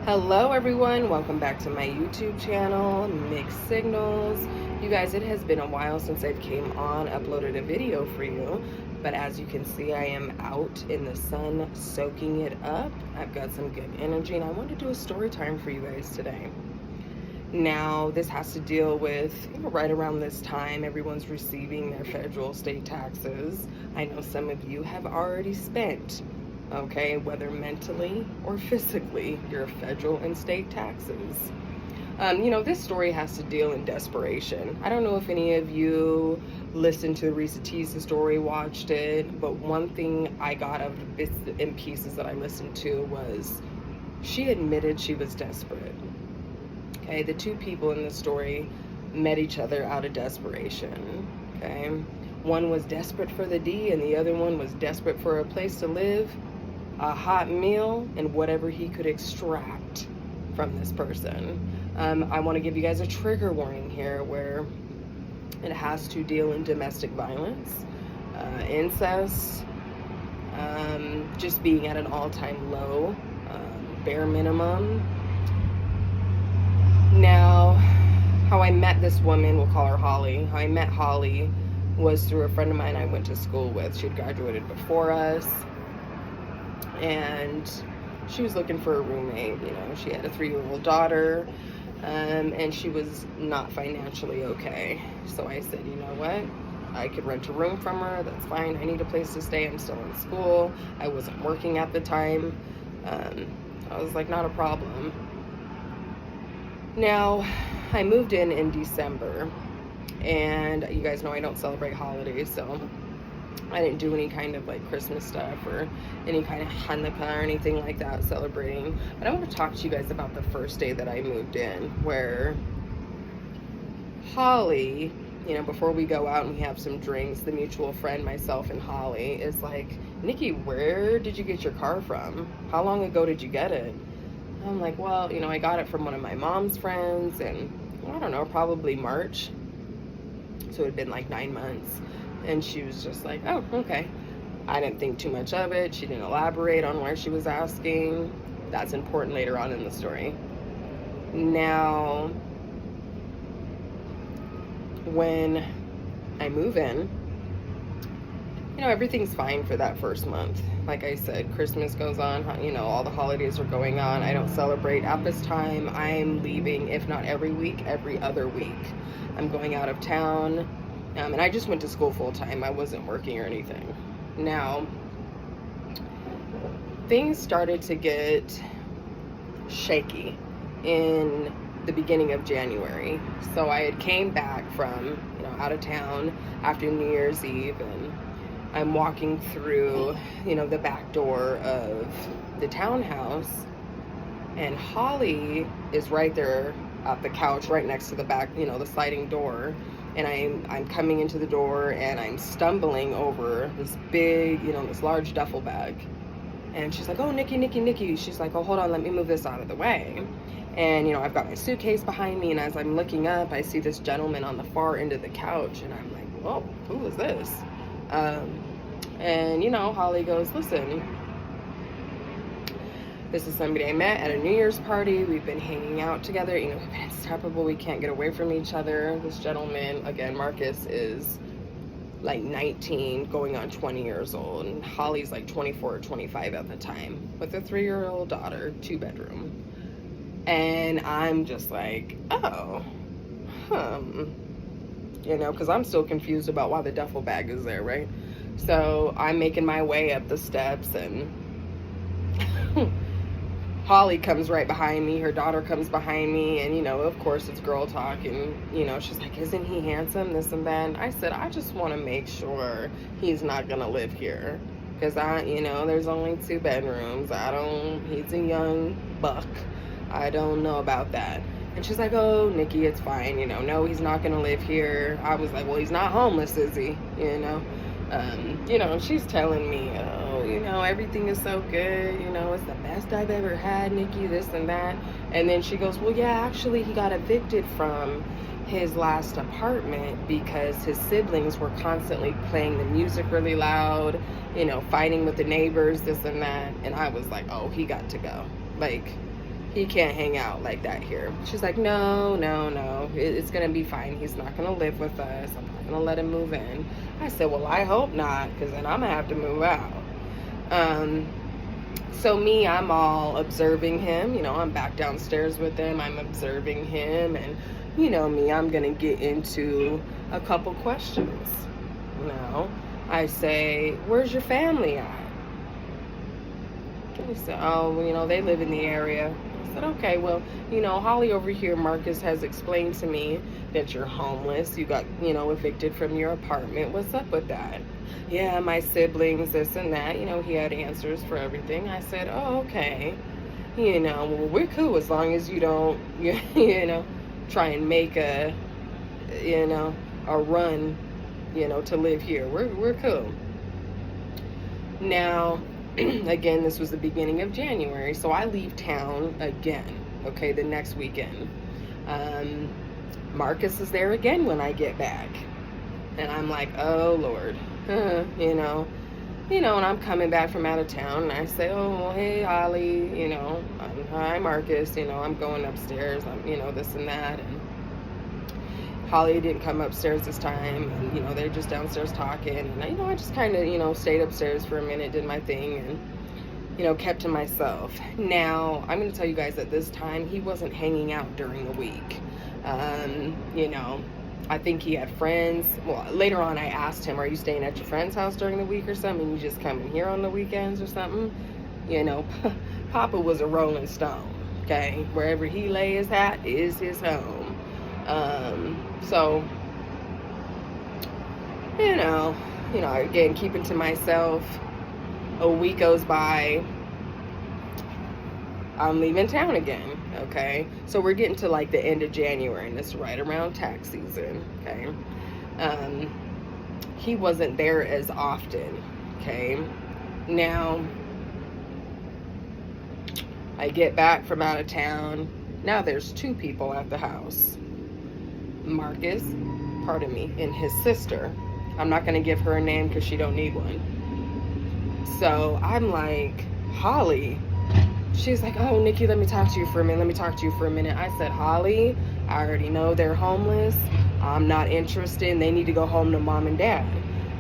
Hello everyone, welcome back to my YouTube channel, Mixed Signals. You guys, it has been a while since I came on, uploaded a video for you, but as you can see, I am out in the sun soaking it up. I've got some good energy and I want to do a story time for you guys today. Now, this has to deal with, right around this time, everyone's receiving their federal state taxes. I know some of you have already spent, okay, whether mentally or physically, your federal and state taxes. This story has to deal in desperation. I don't know if any of you listened to the Risa Tisa story, watched it, but one thing I got out of the bits and pieces that I listened to was she admitted she was desperate. Okay, the two people in the story met each other out of desperation. Okay, one was desperate for the D and the other one was desperate for a place to live, a hot meal, and whatever he could extract from this person. I want to give you guys a trigger warning here where it has to deal in domestic violence, incest, just being at an all-time low, bare minimum. Now, how I met this woman, we'll call her Holly. How I met Holly was through a friend of mine I went to school with. She had graduated before us, and she was looking for a roommate. She had a 3-year-old daughter, and she was not financially okay. So I said, you know what? I could rent a room from her. That's fine. I need a place to stay. I'm still in school. I wasn't working at the time. I was like, not a problem. Now, I moved in December, and you guys know I don't celebrate holidays, so I didn't do any kind of like Christmas stuff or any kind of Hanukkah or anything like that celebrating. But I want to talk to you guys about the first day that I moved in, where Holly, before we go out and we have some drinks, the mutual friend, myself and Holly, is like, Nikki, where did you get your car from? How long ago did you get it? I'm like, well, I got it from one of my mom's friends, and I don't know, probably March. So it had been like 9 months. And she was just like, oh, okay. I didn't think too much of it. She didn't elaborate on why she was asking. That's important later on in the story. Now, when I move in, everything's fine for that first month. Like I said, Christmas goes on, all the holidays are going on. I don't celebrate at this time. I'm leaving, if not every week, every other week. I'm going out of town, and I just went to school full time. I wasn't working or anything. Now, things started to get shaky in the beginning of January. So I had came back from, out of town after New Year's Eve, and I'm walking through, the back door of the townhouse, and Holly is right there at the couch right next to the back, the sliding door, and I'm coming into the door and I'm stumbling over this big, this large duffel bag, and she's like, oh, Nikki, she's like, oh, hold on, let me move this out of the way. And I've got my suitcase behind me, and as I'm looking up, I see this gentleman on the far end of the couch, and I'm like, whoa, who is this? And Holly goes, listen, this is somebody I met at a New Year's party. We've been hanging out together. We've been inseparable. We can't get away from each other. This gentleman, again, Marcus, is like 19, going on 20 years old. And Holly's like 24 or 25 at the time, with a 3-year-old daughter, 2-bedroom. And I'm just like, oh, because I'm still confused about why the duffel bag is there, right? So I'm making my way up the steps, and Holly comes right behind me. Her daughter comes behind me, and, of course it's girl talk, and, she's like, isn't he handsome, this and that? And I said, I just want to make sure he's not going to live here, because there's only 2 bedrooms. He's a young buck. I don't know about that. And she's like, oh, Nikki, it's fine, no, he's not gonna live here. I was like, well, he's not homeless, is he? She's telling me, oh, everything is so good, it's the best I've ever had, Nikki, this and that. And then she goes, well, yeah, actually, he got evicted from his last apartment because his siblings were constantly playing the music really loud, fighting with the neighbors, this and that. And I was like, oh, he got to go. Like, he can't hang out like that here. She's like, no, no, no, it's gonna be fine. He's not gonna live with us. I'm not gonna let him move in. I said, well, I hope not, because then I'm gonna have to move out. So me, I'm all observing him. You know, I'm back downstairs with him. I'm observing him, and you know me, I'm gonna get into a couple questions. You know, I say, where's your family at? He said, oh, you know, they live in the area. I said, okay, well, you know, Holly over here, Marcus, has explained to me that you're homeless. You got, you know, evicted from your apartment. What's up with that? Yeah, my siblings, this and that. You know, he had answers for everything. I said, oh, okay. You know, well, we're cool as long as you don't, you know, try and make a, you know, a run, you know, to live here. We're cool. Now, again, this was the beginning of January, so I leave town again, okay, the next weekend. Marcus is there again when I get back, and I'm like, oh Lord, you know, and I'm coming back from out of town, and I say, oh, well, hey, Holly, you know, hi, Marcus, you know, I'm going upstairs, I'm, you know, this and that, and Holly didn't come upstairs this time, and, you know, they're just downstairs talking, and, you know, I just kind of, you know, stayed upstairs for a minute, did my thing, and, you know, kept to myself. Now, I'm going to tell you guys at this time, he wasn't hanging out during the week. You know, I think he had friends. Well, later on, I asked him, are you staying at your friend's house during the week or something? You just come in here on the weekends or something? You know, Papa was a rolling stone, okay? Wherever he lay his hat is his home. So, you know, again, keeping to myself, a week goes by, I'm leaving town again, okay? So we're getting to like the end of January, and it's right around tax season, okay? He wasn't there as often, okay? Now, I get back from out of town. Now there's two people at the house. Marcus, pardon me, and his sister. I'm not going to give her a name because she don't need one. So I'm like, Holly. She's like, oh, Nikki, let me talk to you for a minute. I said, Holly, I already know they're homeless. I'm not interested. They need to go home to mom and dad.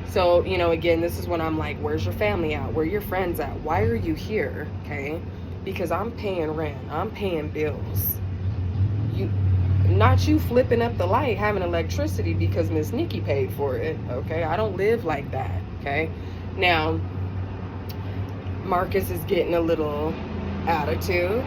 So, you know, again, this is when I'm like, where's your family at? Where are your friends at? Why are you here? Okay? Because I'm paying rent. I'm paying bills. Not you flipping up the light, having electricity because Miss Nikki paid for it, okay? I don't live like that, okay? Now, Marcus is getting a little attitude.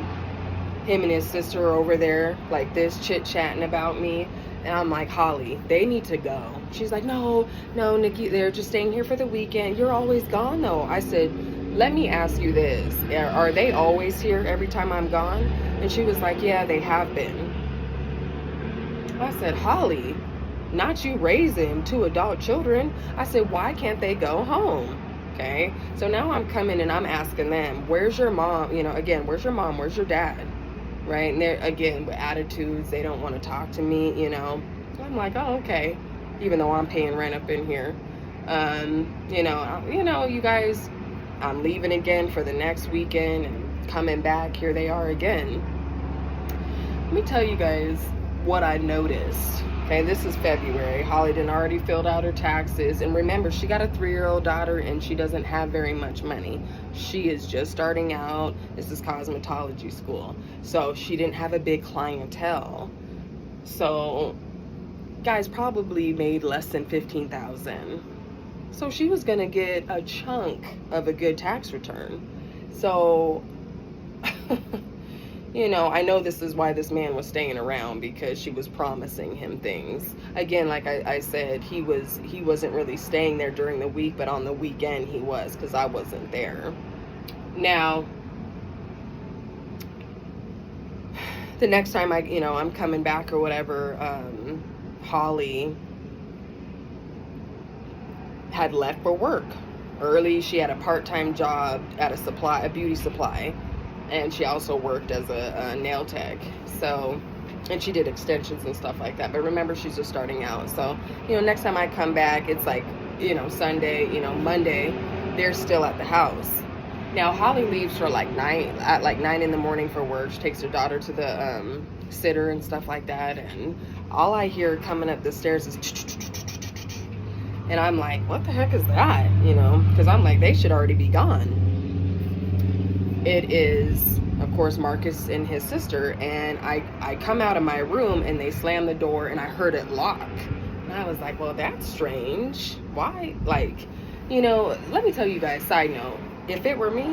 Him and his sister are over there like this, chit-chatting about me. And I'm like, Holly, they need to go. She's like, no, Nikki, they're just staying here for the weekend. You're always gone, though. I said, let me ask you this. Are they always here every time I'm gone? And she was like, yeah, they have been. I said, Holly, not you raising two adult children. I said, why can't they go home? Okay, so now I'm coming and I'm asking them, where's your mom? You know, again, where's your mom? Where's your dad? Right? And they're, again, with attitudes, they don't want to talk to me, you know. I'm like, oh, okay, even though I'm paying rent up in here. You know, you guys, I'm leaving again for the next weekend and coming back. Here they are again. Let me tell you guys what I noticed. Okay, this is February. Holly done already filled out her taxes, and remember, she got a 3-year-old daughter and she doesn't have very much money. She is just starting out. This is cosmetology school, so she didn't have a big clientele. So guys probably made less than $15,000. So she was gonna get a chunk of a good tax return. So you know, I know this is why this man was staying around, because she was promising him things. Again, like I said, he wasn't really staying there during the week, but on the weekend he was, because I wasn't there. Now, the next time I'm coming back or whatever, Holly had left for work early. She had a part-time job at a beauty supply. And she also worked as a nail tech. So, and she did extensions and stuff like that. But remember, she's just starting out. So, you know, next time I come back, it's like, you know, Sunday, you know, Monday, they're still at the house. Now Holly leaves for like 9 in the morning for work. She takes her daughter to the sitter and stuff like that, and all I hear coming up the stairs is and I'm like, what the heck is that? You know, because I'm like, they should already be gone. It is, of course, Marcus and his sister, and I come out of my room and they slam the door and I heard it lock. And I was like, well, that's strange. Why? Like, you know, let me tell you guys, side note, if it were me,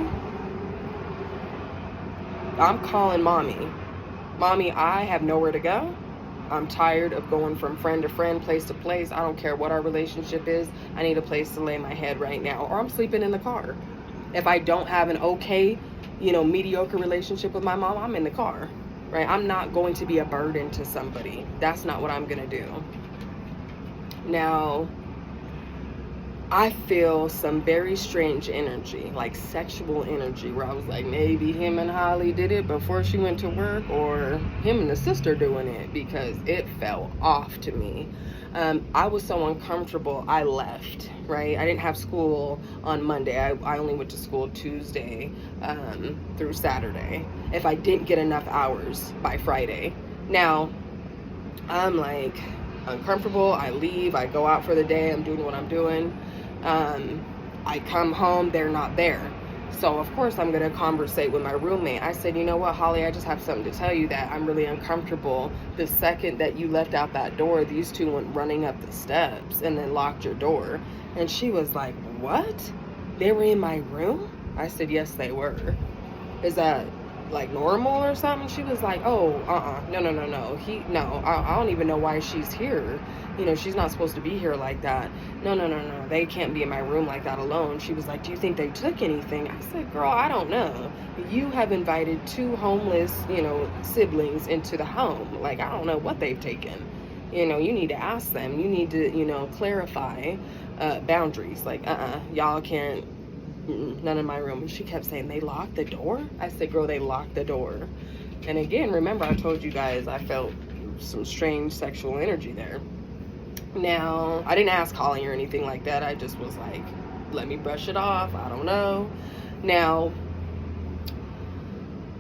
I'm calling mommy. Mommy, I have nowhere to go. I'm tired of going from friend to friend, place to place. I don't care what our relationship is. I need a place to lay my head right now, or I'm sleeping in the car. If I don't have an okay, you know, mediocre relationship with my mom, I'm in the car, right? I'm not going to be a burden to somebody. That's not what I'm going to do. Now, I feel some very strange energy, like sexual energy, where I was like, maybe him and Holly did it before she went to work, or him and the sister doing it, because it fell off to me. I was so uncomfortable, I left, right? I didn't have school on Monday. I only went to school Tuesday through Saturday, if I didn't get enough hours by Friday. Now, I'm like uncomfortable, I leave, I go out for the day, I'm doing what I'm doing. I come home, they're not there. So of course I'm gonna conversate with my roommate. I said, you know what, Holly, I just have something to tell you that I'm really uncomfortable. The second that you left out that door, these two went running up the steps and then locked your door. And she was like, what? They were in my room? I said, yes, they were. Is that like normal or something? She was like, oh, no, I don't even know why she's here. You know, she's not supposed to be here like that. No, they can't be in my room like that alone. She was like, do you think they took anything? I said, girl, I don't know. You have invited two homeless, you know, siblings into the home. Like, I don't know what they've taken. You know, you need to ask them. You need to, you know, clarify boundaries. Like, y'all can't, none in my room. And she kept saying, they locked the door? I said, girl, they locked the door. And again, remember I told you guys I felt some strange sexual energy there. Now, I didn't ask Holly or anything like that. I just was like, let me brush it off. I don't know. Now,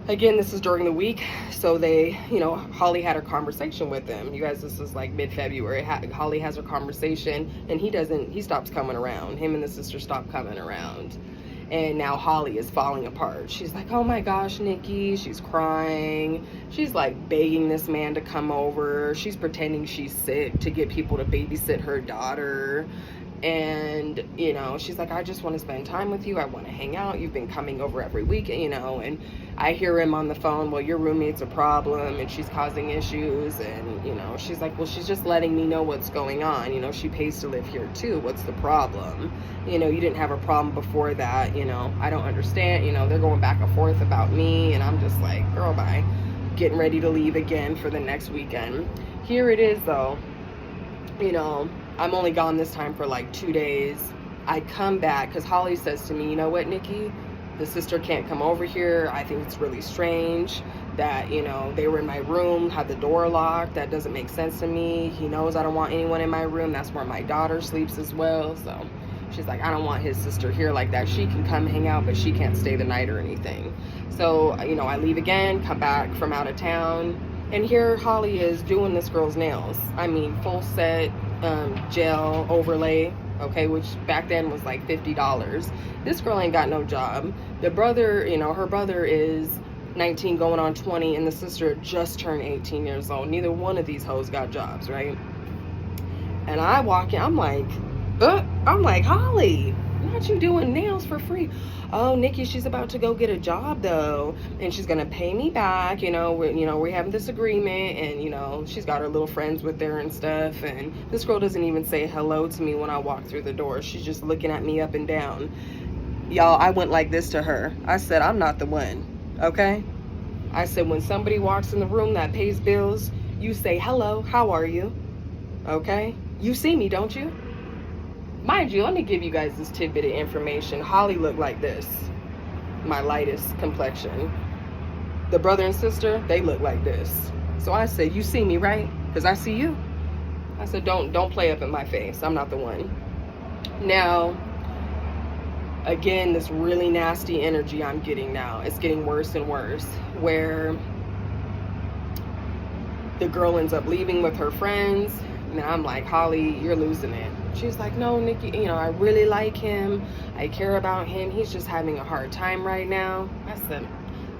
again, this is during the week. So they, you know, Holly had her conversation with them. You guys, this is like mid-February. Holly has her conversation and he stops coming around. Him and the sister stop coming around. And now Holly is falling apart. She's like, oh my gosh, Nikki. She's crying. She's like begging this man to come over. She's pretending she's sick to get people to babysit her daughter. And, you know, she's like, I just want to spend time with you. I want to hang out. You've been coming over every week, you know. And I hear him on the phone, well, your roommate's a problem and she's causing issues. And, you know, she's like, well, she's just letting me know what's going on. You know, she pays to live here too. What's the problem? You know, you didn't have a problem before that. You know, I don't understand. You know, they're going back and forth about me. And I'm just like, girl, bye. Getting ready to leave again for the next weekend. Here it is, though. You know, I'm only gone this time for like 2 days. I come back because Holly says to me, you know what, Nikki, the sister can't come over here. I think it's really strange that, you know, they were in my room, had the door locked. That doesn't make sense to me. He knows I don't want anyone in my room. That's where my daughter sleeps as well. So she's like, I don't want his sister here like that. She can come hang out, but she can't stay the night or anything. So, you know, I leave again, come back from out of town. And here Holly is doing this girl's nails. I mean, full set, gel overlay, okay, which back then was like $50. This girl ain't got no job. The brother, you know, her brother is 19 going on 20, and the sister just turned 18 years old. Neither one of these hoes got jobs, right? And I walk in, I'm like, Holly, not you doing nails for free? Oh, Nikki, she's about to go get a job though, and she's gonna pay me back. You know, we're having this agreement, and you know, she's got her little friends with her and stuff. And this girl doesn't even say hello to me when I walk through the door. She's just looking at me up and down. Y'all, I went like this to her. I said, I'm not the one, okay? I said, when somebody walks in the room that pays bills, you say, hello, how are you? Okay? You see me, don't you? Mind you, let me give you guys this tidbit of information. Holly looked like this, my lightest complexion. The brother and sister, they look like this. So I said, you see me, right? Because I see you. I said, don't play up in my face. I'm not the one. Now, Again, this really nasty energy I'm getting now. It's getting worse and worse, where the girl ends up leaving with her friends. And I'm like, Holly, you're losing it. She's like, no, Nikki, you know, I really like him. I care about him. He's just having a hard time right now. I said,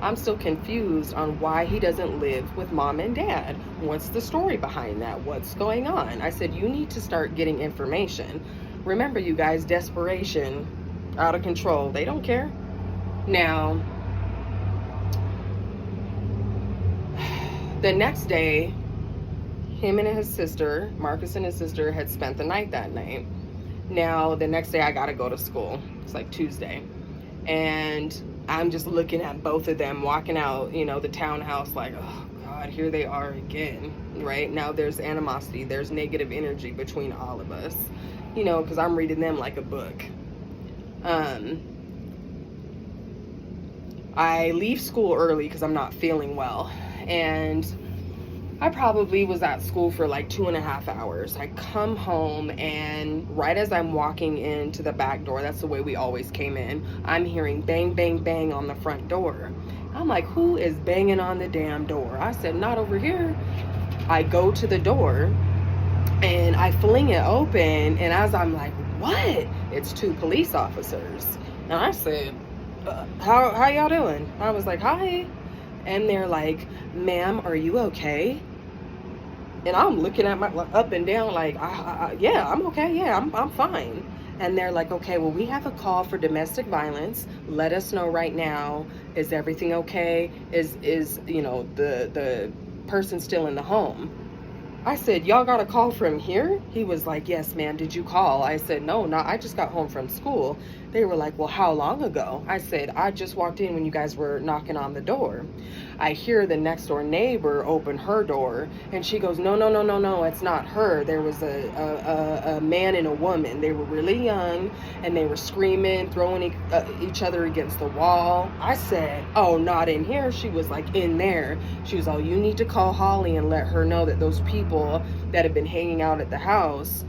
I'm still confused on why he doesn't live with mom and dad. What's the story behind that? What's going on? I said, you need to start getting information. Remember, you guys, desperation, out of control. They don't care. Now, the next day, him and his sister, Marcus and his sister, had spent the night that night. Now, the next day I gotta go to school. It's like Tuesday. And I'm just looking at both of them walking out, you know, the townhouse like, oh God, here they are again, right? Now there's animosity, there's negative energy between all of us, you know, because I'm reading them like a book. I leave school early because I'm not feeling well. And I probably was at school for like 2.5 hours. I come home, and right as I'm walking into the back door, that's the way we always came in, I'm hearing bang, bang, bang on the front door. I'm like, who is banging on the damn door? I said, not over here. I go to the door and I fling it open, and as I'm like, what? It's 2 police officers. And I said, how y'all doing? I was like, hi. And they're like, ma'am, are you okay? And I'm looking at my up and down like, yeah, I'm okay. Yeah, I'm fine. And they're like, okay, well, we have a call for domestic violence. Let us know right now. Is everything okay? Is you know, the person still in the home? I said, y'all got a call from here? He was like, yes, ma'am. Did you call? I said, no, I just got home from school. They were like, well, how long ago? I said, I just walked in when you guys were knocking on the door. I hear the next door neighbor open her door, and she goes, no, it's not her. There was a man and a woman. They were really young, and they were screaming, throwing each other against the wall. I said, oh, not in here. She was like, in there. She was, oh, you need to call Holly and let her know that those people that have been hanging out at the house,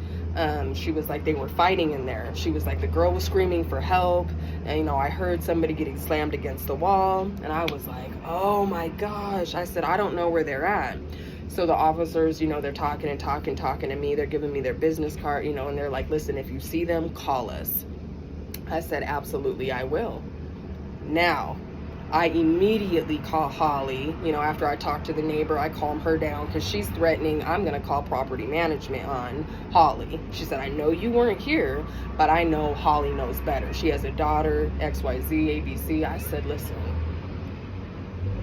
she was like, they were fighting in there. She was like, the girl was screaming for help, and you know, I heard somebody getting slammed against the wall. And I was like, oh my gosh. I said, I don't know where they're at. So the officers, you know, they're talking to me. They're giving me their business card, you know, and they're like, listen, if you see them, call us. I said, absolutely, I will. Now, I immediately call Holly. You know, after I talk to the neighbor, I calm her down because she's threatening, I'm going to call property management on Holly. She said, I know you weren't here, but I know Holly knows better. She has a daughter, XYZ, ABC. I said, listen,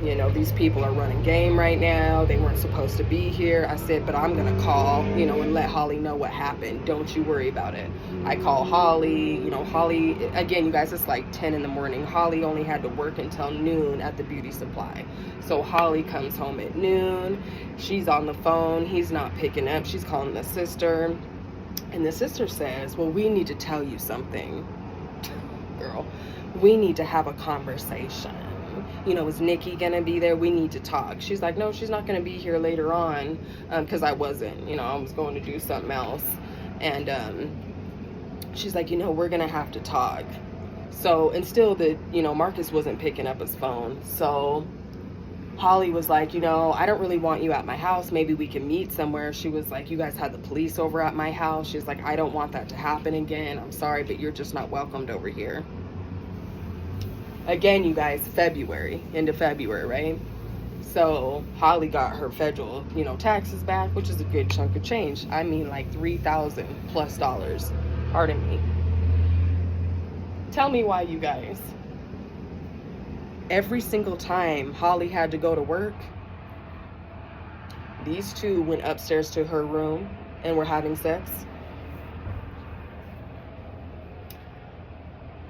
you know, these people are running game right now. They weren't supposed to be here. I said, but I'm going to call, you know, and let Holly know what happened. Don't you worry about it. I call Holly, you know, Holly, again, you guys, it's like 10 in the morning. Holly only had to work until noon at the beauty supply. So Holly comes home at noon. She's on the phone. He's not picking up. She's calling the sister. And the sister says, well, we need to tell you something. Girl, we need to have a conversation. You know, is Nikki gonna be there? We need to talk. She's like, no, she's not gonna be here later on, because I wasn't, you know, I was going to do something else. And she's like, you know, we're gonna have to talk. So, and still you know, Marcus wasn't picking up his phone. So Holly was like, you know, I don't really want you at my house. Maybe we can meet somewhere. She was like, you guys had the police over at my house. She's like, I don't want that to happen again. I'm sorry, but you're just not welcomed over here. Again, you guys, into February, right? So Holly got her federal, you know, taxes back, which is a good chunk of change. I mean, like $3,000+ Pardon me. Tell me why, you guys. Every single time Holly had to go to work, these two went upstairs to her room and were having sex.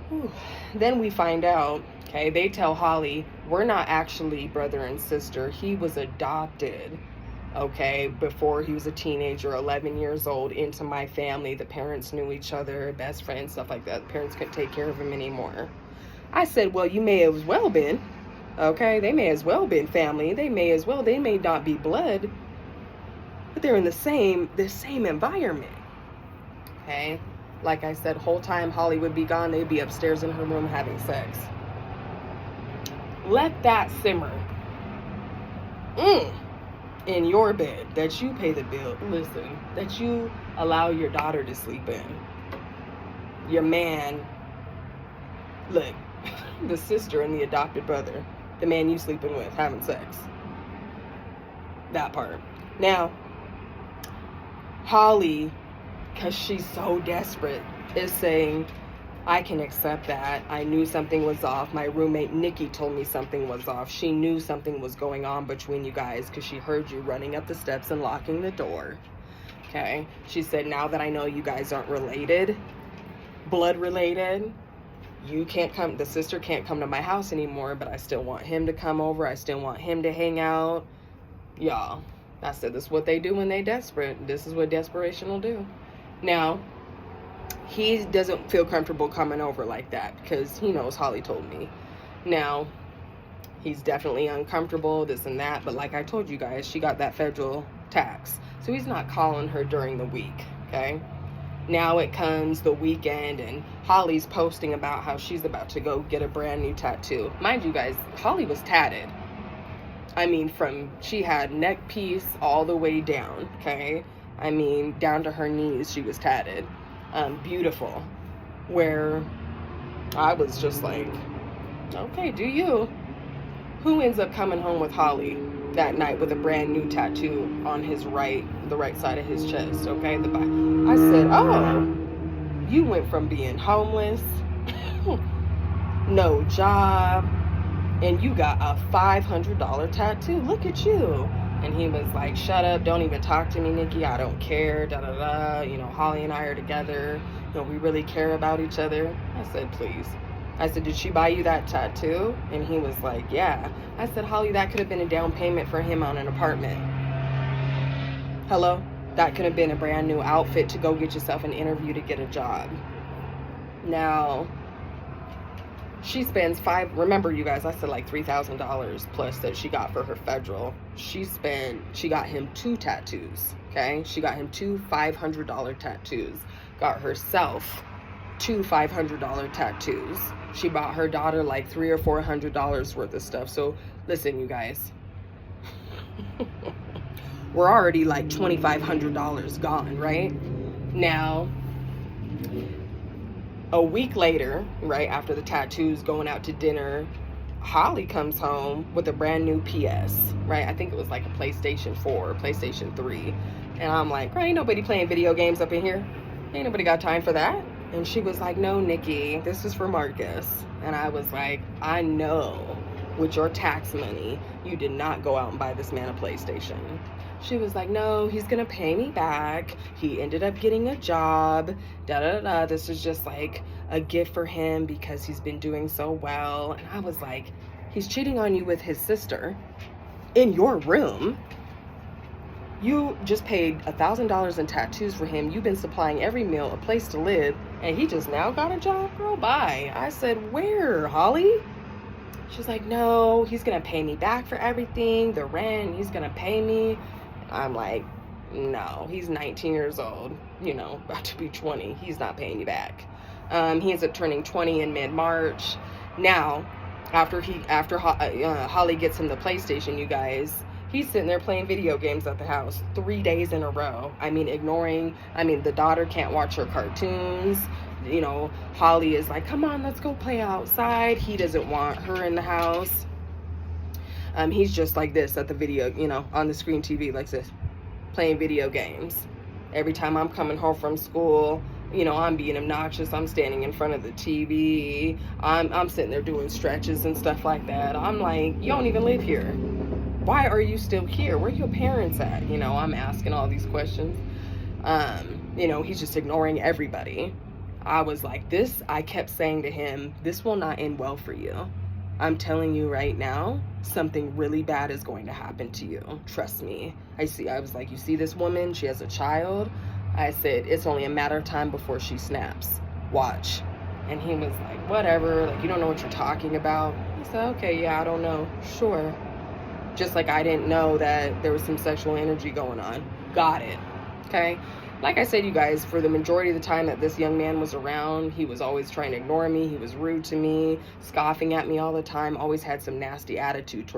Whew. Then we find out, okay, they tell Holly, we're not actually brother and sister. He was adopted, okay, before he was a teenager, 11 years old, into my family. The parents knew each other, best friends, stuff like that. The parents couldn't take care of him anymore. I said, well, you may as well been, okay? They may as well been family. They may not be blood, but they're in the same environment, okay? Like I said, whole time Holly would be gone, they'd be upstairs in her room having sex. Let that simmer. In your bed, that you pay the bill. Listen, that you allow your daughter to sleep in. Your man, look, the sister and the adopted brother, the man you sleeping with, having sex. That part. Now, Holly, because she's so desperate, is saying, I can accept that. I knew something was off. My roommate Nikki told me something was off. She knew something was going on between you guys because she heard you running up the steps and locking the door. Okay? She said, now that I know you guys aren't related, blood related, you can't come, the sister can't come to my house anymore, but I still want him to come over. I still want him to hang out. Y'all, I said, this is what they do when they desperate. This is what desperation will do. Now, he doesn't feel comfortable coming over like that because he knows Holly told me. Now, he's definitely uncomfortable, this and that, but like I told you guys, she got that federal tax. So he's not calling her during the week, okay? Now it comes the weekend and Holly's posting about how she's about to go get a brand new tattoo. Mind you guys, Holly was tatted. I mean, she had neck piece all the way down, okay? I mean, down to her knees, she was tatted. Beautiful. Where I was just like, okay, do you? Who ends up coming home with Holly that night with a brand new tattoo on the right side of his chest, okay? I said, oh, you went from being homeless, no job, and you got a $500 tattoo. Look at you. And he was like, shut up, don't even talk to me, Nikki, I don't care, da da da, you know, Holly and I are together, you know, we really care about each other. I said, please. I said, did she buy you that tattoo? And he was like, yeah. I said, Holly, that could have been a down payment for him on an apartment. Hello? That could have been a brand new outfit to go get yourself an interview to get a job. Now, she spends remember you guys, I said like $3,000 plus that she got for her federal. She got him 2 tattoos, okay? She got him 2 $500 tattoos. Got herself 2 $500 tattoos. She bought her daughter like $300 or $400 worth of stuff. So listen, you guys, we're already like $2,500 gone, right? Now, a week later, right after the tattoos, going out to dinner, Holly comes home with a brand new PS, right? I think it was like a PlayStation 4 or PlayStation 3. And I'm like, right, ain't nobody playing video games up in here. Ain't nobody got time for that. And she was like, no, Nikki, this is for Marcus. And I was like, I know with your tax money, you did not go out and buy this man a PlayStation. She was like, no, he's gonna pay me back. He ended up getting a job, da da da. This is just like a gift for him because he's been doing so well. And I was like, he's cheating on you with his sister in your room. You just paid $1,000 in tattoos for him. You've been supplying every meal, a place to live, and he just now got a job? Girl, bye. I said, where, Holly? She's like, no, he's gonna pay me back for everything, the rent, he's gonna pay me. I'm like, no, he's 19 years old, you know, about to be 20. He's not paying you back. He ends up turning 20 in mid-March. Now, after Holly gets him the PlayStation, you guys, he's sitting there playing video games at the house 3 days in a row. I mean, the daughter can't watch her cartoons. You know, Holly is like, come on, let's go play outside. He doesn't want her in the house. He's just like this at the video, you know, on the screen TV like this, playing video games. Every time I'm coming home from school, you know, I'm being obnoxious. I'm standing in front of the TV. I'm sitting there doing stretches and stuff like that. I'm like, you don't even live here. Why are you still here? Where are your parents at? You know, I'm asking all these questions. You know, he's just ignoring everybody. I was like, I kept saying to him, this will not end well for you. I'm telling you right now, something really bad is going to happen to you. Trust me. I was like, you see this woman? She has a child. I said, it's only a matter of time before she snaps. Watch. And he was like, whatever. Like, you don't know what you're talking about. I said, okay, yeah, I don't know. Sure. Just like I didn't know that there was some sexual energy going on. Got it. Okay. Like I said, you guys, for the majority of the time that this young man was around, he was always trying to ignore me. He was rude to me, scoffing at me all the time, always had some nasty attitude towards